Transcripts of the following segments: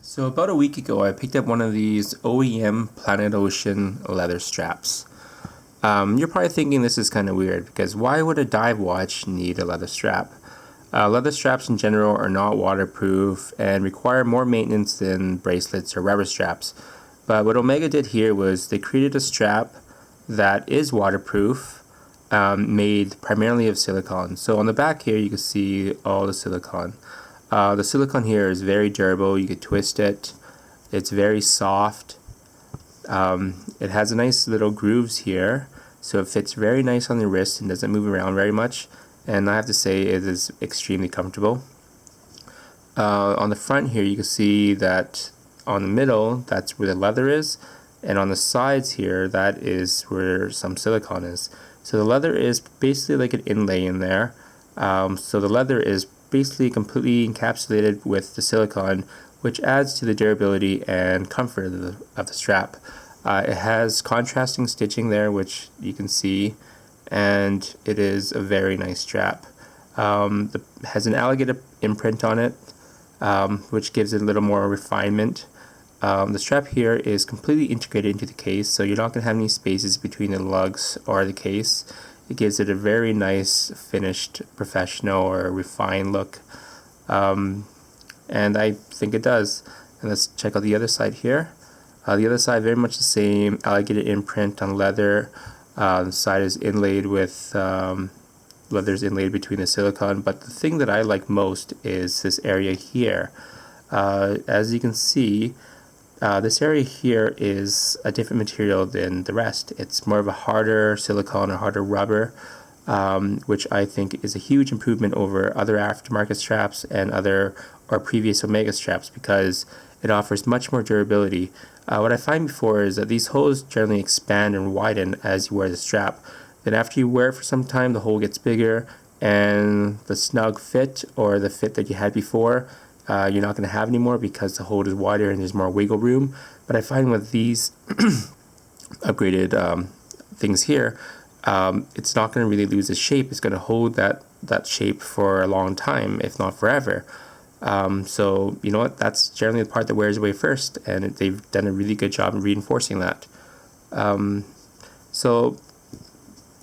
So about a week ago, I picked up one of these OEM Planet Ocean leather straps. You're probably thinking this is kind of weird because why would a dive watch need a leather strap? Leather straps in general are not waterproof and require more maintenance than bracelets or rubber straps. But what Omega did here was they created a strap that is waterproof, made primarily of silicone. So on the back here you can see all the silicone. The silicone here is very durable. You could twist it. It's very soft. It has a nice little grooves here, so it fits very nice on the wrist and doesn't move around very much. And I have to say it is extremely comfortable. On the front here you can see that on the middle that's where the leather is, and on the sides here that is where some silicone is. So the leather is basically like an inlay in there. So the leather is basically completely encapsulated with the silicone, which adds to the durability and comfort of the strap. It has contrasting stitching there, which you can see, and it is a very nice strap. It has an alligator imprint on it, which gives it a little more refinement. The strap here is completely integrated into the case, so you're not going to have any spaces between the lugs or the case. It gives it a very nice, finished, professional or refined look, and I think it does. And let's check out the other side here. The other side, very much the same, alligator imprint on leather. The side is inlaid with leather's inlaid between the silicone. But the thing that I like most is this area here. As you can see, this area here is a different material than the rest. It's more of a harder silicone or harder rubber, which I think is a huge improvement over other aftermarket straps and other or previous Omega straps because it offers much more durability. What I find before is that these holes generally expand and widen as you wear the strap. Then after you wear it for some time, the hole gets bigger, and the snug fit or the fit that you had before you're not going to have anymore because the hole is wider and there's more wiggle room. But I find with these upgraded things here, it's not going to really lose its shape. It's going to hold that shape for a long time, if not forever. So you know what? That's generally the part that wears away first, and they've done a really good job in reinforcing that. So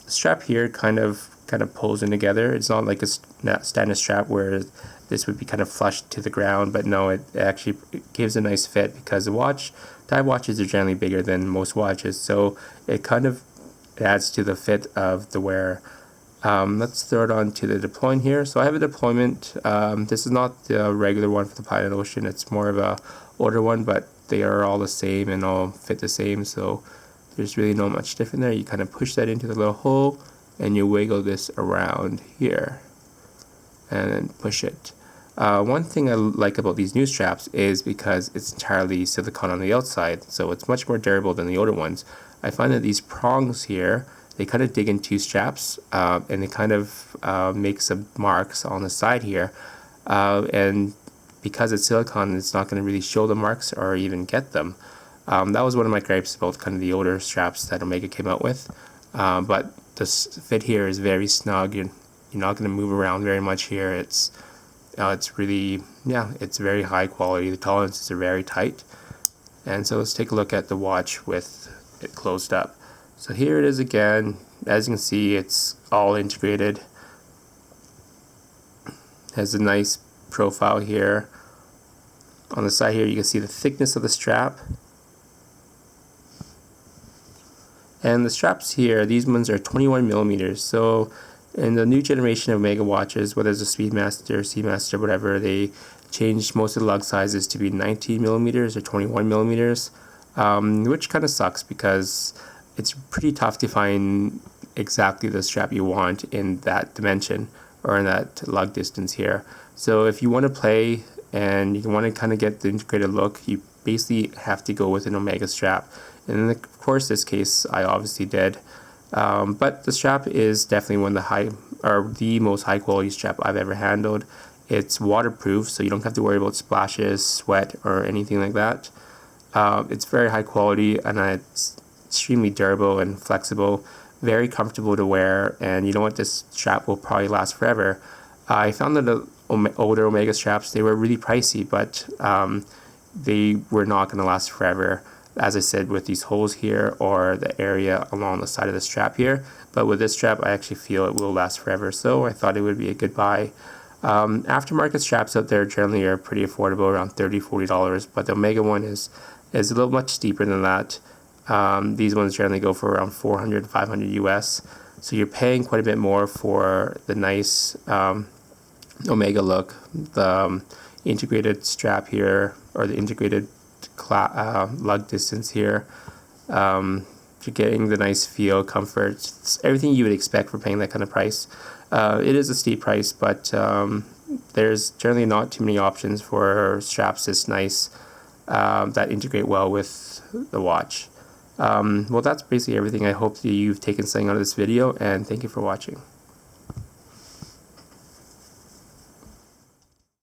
the strap here kind of pulls in together. It's not like a standard strap where this would be kind of flush to the ground, but no, it actually gives a nice fit because dive watches are generally bigger than most watches, so it kind of adds to the fit of the wearer. Let's throw it on to the deployment here. So I have a deployment. This is not the regular one for the Planet Ocean. It's more of a older one, but they are all the same and all fit the same, so there's really not much different there. You kind of push that into the little hole and you wiggle this around here and then push it. One thing I like about these new straps is because it's entirely silicone on the outside, so it's much more durable than the older ones. I find that these prongs here, they kind of dig into straps, and it kind of makes some marks on the side here, and because it's silicone, it's not going to really show the marks or even get them. That was one of my gripes about kind of the older straps that Omega came out with, but this fit here is very snug. You're not going to move around very much here. It's really, it's very high quality. The tolerances are very tight. And so let's take a look at the watch with it closed up. So here it is again. As you can see, it's all integrated. Has a nice profile here. On the side here you can see the thickness of the strap. And the straps here, these ones are 21 millimeters. So in the new generation of Omega watches, whether it's a Speedmaster, Seamaster, whatever, they changed most of the lug sizes to be 19 millimeters or 21 millimeters, which kind of sucks because it's pretty tough to find exactly the strap you want in that dimension or in that lug distance here. So if you want to play and you want to kind of get the integrated look, you basically have to go with an Omega strap. And of course, this case I obviously did. But the strap is definitely one of the most high quality strap I've ever handled. It's waterproof, so you don't have to worry about splashes, sweat, or anything like that. It's very high quality, and it's extremely durable and flexible, very comfortable to wear, and you know what, this strap will probably last forever. I found that the older Omega straps, they were really pricey, but they were not going to last forever, as I said, with these holes here or the area along the side of the strap here. But with this strap, I actually feel it will last forever, so I thought it would be a good buy. Aftermarket straps out there generally are pretty affordable, around $30–40, but the Omega one is a little much steeper than that. These ones generally go for around $400–500 US, so you're paying quite a bit more for the nice Omega look, the integrated strap here, or the integrated lug distance here. You're getting the nice feel, comfort, it's everything you would expect for paying that kind of price. It is a steep price, but there's generally not too many options for straps this nice that integrate well with the watch. Well, that's basically everything. I hope that you've taken something out of this video, and thank you for watching.